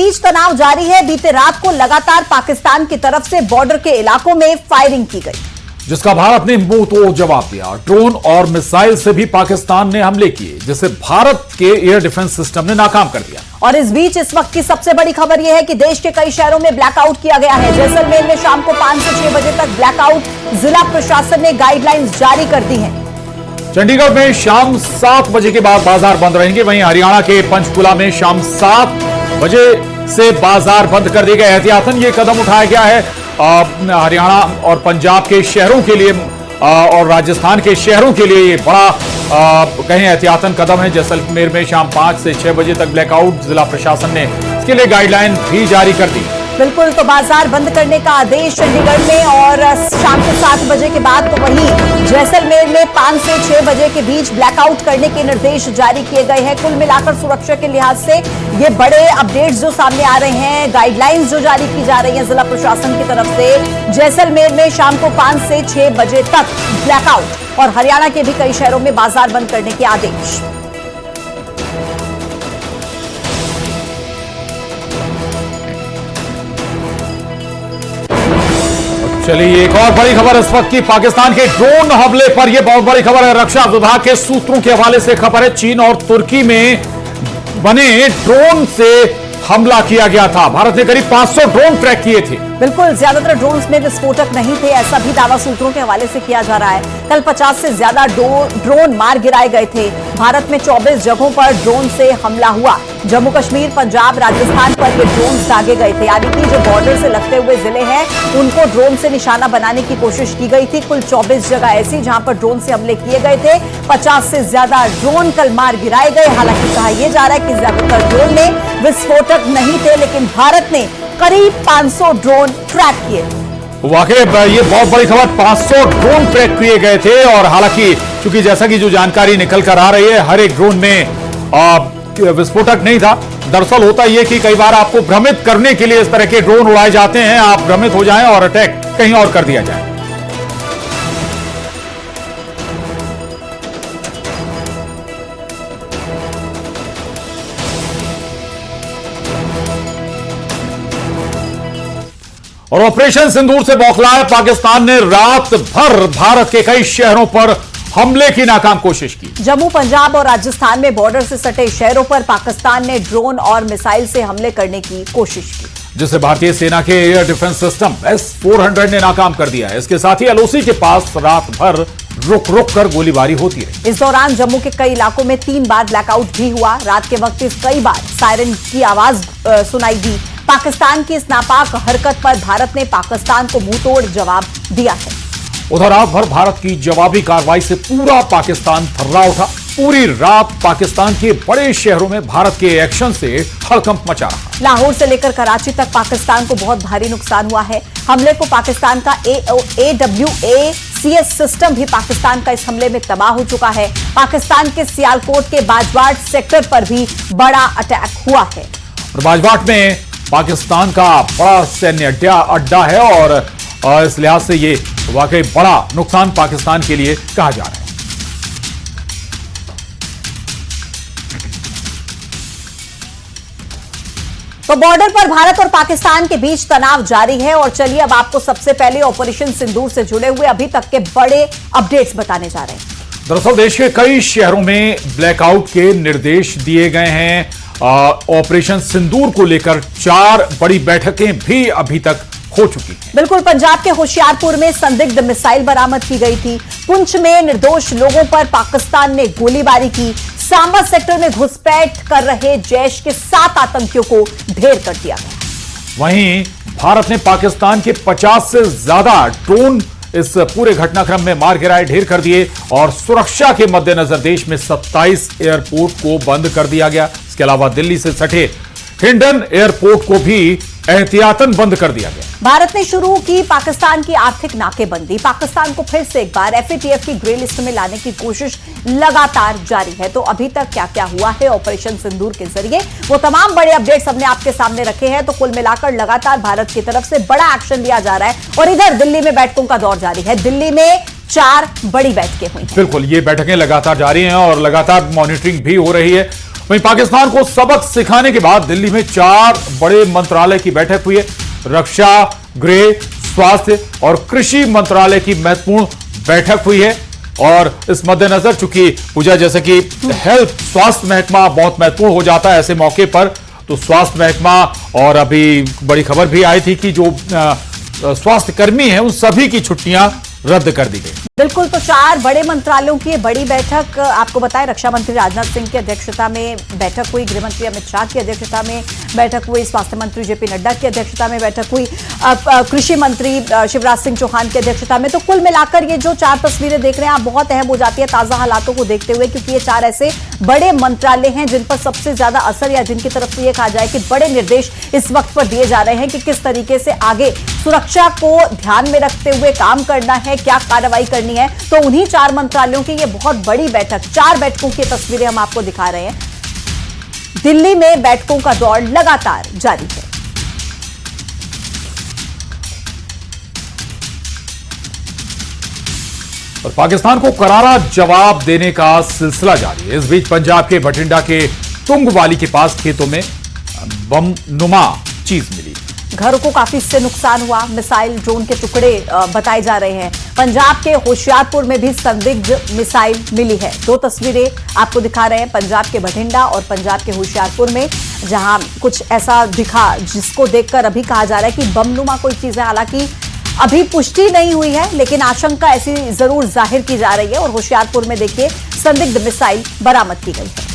बीच तनाव जारी है। बीते रात को लगातार पाकिस्तान की तरफ से बॉर्डर के इलाकों में फायरिंग की गई, जिसका भारत ने मुंह तोड़ जवाब दिया। ड्रोन और मिसाइल से भी पाकिस्तान ने हमले किए, जिसे भारत के एयर डिफेंस सिस्टम ने नाकाम कर दिया। और इस बीच इस वक्त की सबसे बड़ी खबर यह है कि देश के कई शहरों में ब्लैकआउट किया गया है। जैसलमेर में शाम को 5 से 6 बजे तक ब्लैकआउट जिला प्रशासन ने गाइडलाइंस जारी कर दी हैं। चंडीगढ़ में शाम 7 बजे के बाद बाजार बंद रहेंगे। वहीं हरियाणा के पंचकुला में शाम 7 बजे से बाजार बंद कर दिए गए। एहतियातन ये कदम उठाया गया है हरियाणा और पंजाब के शहरों के लिए और राजस्थान के शहरों के लिए। ये बड़ा कहें एहतियातन कदम है। जैसलमेर में शाम 5 से 6 बजे तक ब्लैकआउट, जिला प्रशासन ने इसके लिए गाइडलाइन भी जारी कर दी। बिल्कुल, तो बाजार बंद करने का आदेश चंडीगढ़ में और शाम को 7 बजे के बाद, तो वहीं जैसलमेर में 5 से 6 बजे के बीच ब्लैकआउट करने के निर्देश जारी किए गए हैं। कुल मिलाकर सुरक्षा के लिहाज से ये बड़े अपडेट्स जो सामने आ रहे हैं, गाइडलाइंस जो जारी की जा रही हैं जिला प्रशासन की तरफ से। जैसलमेर में शाम को 5 से 6 बजे तक ब्लैकआउट और हरियाणा के भी कई शहरों में बाजार बंद करने के आदेश। चलिए एक और बड़ी खबर इस वक्त की, पाकिस्तान के ड्रोन हमले पर यह बहुत बड़ी खबर है। रक्षा विभाग के सूत्रों के हवाले से खबर है, चीन और तुर्की में बने ड्रोन से हमला किया गया था। भारत ने करीब 500 ड्रोन ट्रैक किए थे। बिल्कुल, ज्यादातर ड्रोन्स में विस्फोटक नहीं थे, ऐसा भी दावा सूत्रों के हवाले से किया जा रहा है। कल 50 से ज्यादा ड्रोन मार गिराए गए थे। भारत में 24 जगहों पर ड्रोन से हमला हुआ। जम्मू कश्मीर, पंजाब, राजस्थान पर ये ड्रोन दागे गए थे। यानी कि जो बॉर्डर से लगते हुए जिले हैं उनको ड्रोन से निशाना बनाने की कोशिश की गई थी। कुल 24 जगह ऐसी जहां पर ड्रोन से हमले किए गए थे। 50 से ज्यादा ड्रोन कल मार गिराए गए। हालांकि कहा यह जा रहा है कि ज्यादातर ड्रोन में विस्फोटक नहीं थे, लेकिन भारत ने करीब 500 ड्रोन ट्रैक किए। वाकई ये बहुत बड़ी खबर, 500 ड्रोन ट्रैक किए गए थे। और हालांकि चूंकि जैसा कि जो जानकारी निकल कर आ रही है, हर एक ड्रोन में विस्फोटक नहीं था। दरअसल होता यह कि कई बार आपको भ्रमित करने के लिए इस तरह के ड्रोन उड़ाए जाते हैं, आप भ्रमित हो जाएं और अटैक कहीं और कर दिया जाए। और ऑपरेशन सिंदूर से बौखलाए पाकिस्तान ने रात भर भारत के कई शहरों पर हमले की नाकाम कोशिश की। जम्मू, पंजाब और राजस्थान में बॉर्डर से सटे शहरों पर पाकिस्तान ने ड्रोन और मिसाइल से हमले करने की कोशिश की, जिसे भारतीय सेना के एयर डिफेंस सिस्टम S-400 ने नाकाम कर दिया है। इसके साथ ही LOC के पास रात भर रुक रुक कर गोलीबारी होती है। इस दौरान जम्मू के कई इलाकों में 3 बार ब्लैकआउट भी हुआ। रात के वक्त कई बार सायरन की आवाज सुनाई दी। पाकिस्तान की इस नापाक हरकत पर भारत ने पाकिस्तान को मुंहतोड़ जवाब दिया है। उधर रात भर भारत की जवाबी कार्रवाई से पूरा पाकिस्तान थर्रा उठा। पूरी रात पाकिस्तान के बड़े शहरों में भारत के एक्शन से हड़कंप मचा रहा। लाहौर से लेकर कराची तक पाकिस्तान को बहुत भारी नुकसान हुआ है। हमले को पाकिस्तान का AWACS सिस्टम भी पाकिस्तान का इस हमले में तबाह हो चुका है। पाकिस्तान के सियालकोट के बाजवाट सेक्टर पर भी बड़ा अटैक हुआ है। और बाजवाट में पाकिस्तान का बड़ा सैन्य अड्डा है और इस लिहाज से ये वाकई बड़ा नुकसान पाकिस्तान के लिए कहा जा रहा है। तो बॉर्डर पर भारत और पाकिस्तान के बीच तनाव जारी है। और चलिए अब आपको सबसे पहले ऑपरेशन सिंदूर से जुड़े हुए अभी तक के बड़े अपडेट्स बताने जा रहे हैं। दरअसल देश के कई शहरों में ब्लैकआउट के निर्देश दिए गए हैं। ऑपरेशन सिंदूर को लेकर 4 बड़ी बैठकें भी अभी तक हो चुकी हैं। बिल्कुल, पंजाब के होशियारपुर में संदिग्ध मिसाइल बरामद की गई थी। पुंछ में निर्दोष लोगों पर पाकिस्तान ने गोलीबारी की। सांबा सेक्टर में घुसपैठ कर रहे जैश के 7 आतंकियों को ढेर कर दिया गया। वहीं भारत ने पाकिस्तान के 50 से ज्यादा ड्रोन इस पूरे घटनाक्रम में मार गिराए, ढेर कर दिए। और सुरक्षा के मद्देनजर देश में 27 एयरपोर्ट को बंद कर दिया गया। इसके अलावा दिल्ली से सटे हिंडन एयरपोर्ट को भी एहतियातन बंद कर दिया गया। भारत ने शुरू की पाकिस्तान की आर्थिक नाकेबंदी। पाकिस्तान को फिर से एक बार FATF की ग्रे लिस्ट में लाने की कोशिश लगातार जारी है। तो अभी तक क्या क्या हुआ है ऑपरेशन सिंदूर के जरिए, वो तमाम बड़े अपडेट्स हमने आपके सामने रखे हैं। तो कुल मिलाकर लगातार भारत की तरफ से बड़ा एक्शन लिया जा रहा है। और इधर दिल्ली में बैठकों का दौर जारी है। दिल्ली में 4 बड़ी बैठकें हुई हैं। बिल्कुल, ये बैठकें लगातार जारी हैं और लगातार मॉनिटरिंग भी हो रही है। वहीं पाकिस्तान को सबक सिखाने के बाद दिल्ली में 4 बड़े मंत्रालय की बैठक हुई है। रक्षा, गृह, स्वास्थ्य और कृषि मंत्रालय की महत्वपूर्ण बैठक हुई है। और इस मद्देनजर चूंकि पूजा जैसे कि हेल्थ स्वास्थ्य महकमा बहुत महत्वपूर्ण हो जाता है ऐसे मौके पर, तो स्वास्थ्य महकमा और अभी बड़ी खबर भी आई थी कि जो स्वास्थ्य कर्मी हैं उन सभी की छुट्टियां रद्द कर दी गई। बिल्कुल, तो 4 बड़े मंत्रालयों की बड़ी बैठक आपको बताएं, रक्षा मंत्री राजनाथ सिंह की अध्यक्षता में बैठक हुई, गृह मंत्री अमित शाह की अध्यक्षता में बैठक हुई, स्वास्थ्य मंत्री जेपी नड्डा की अध्यक्षता में बैठक हुई, कृषि मंत्री शिवराज सिंह चौहान की अध्यक्षता में। तो कुल मिलाकर ये जो 4 तस्वीरें देख रहे हैं आप, बहुत अहम हो जाती है ताजा हालातों को देखते हुए, क्योंकि ये 4 ऐसे बड़े मंत्रालय हैं जिन पर सबसे ज्यादा असर या जिनकी तरफ से ये कहा जाए कि बड़े निर्देश इस वक्त पर दिए जा रहे हैं कि किस तरीके से आगे सुरक्षा को ध्यान में रखते हुए काम करना है, क्या कार्रवाई करनी है। तो उन्हीं 4 मंत्रालयों की ये बहुत बड़ी बैठक, 4 बैठकों की तस्वीरें हम आपको दिखा रहे हैं। दिल्ली में बैठकों का दौर लगातार जारी है। और पाकिस्तान को करारा जवाब देने का सिलसिला जारी है। इस बीच पंजाब के बठिंडा के तुंगवाली के पास खेतों में बम नुमा चीज मिली। घरों को काफी इससे नुकसान हुआ, मिसाइल ड्रोन के टुकड़े बताए जा रहे हैं। पंजाब के होशियारपुर में भी संदिग्ध मिसाइल मिली है। 2 तस्वीरें आपको दिखा रहे हैं, पंजाब के बठिंडा और पंजाब के होशियारपुर में, जहां कुछ ऐसा दिखा जिसको देखकर अभी कहा जा रहा है कि बमनुमा कोई चीज है। हालांकि अभी पुष्टि नहीं हुई है, लेकिन आशंका ऐसी जरूर जाहिर की जा रही है। और होशियारपुर में देखिए संदिग्ध मिसाइल बरामद की गई है।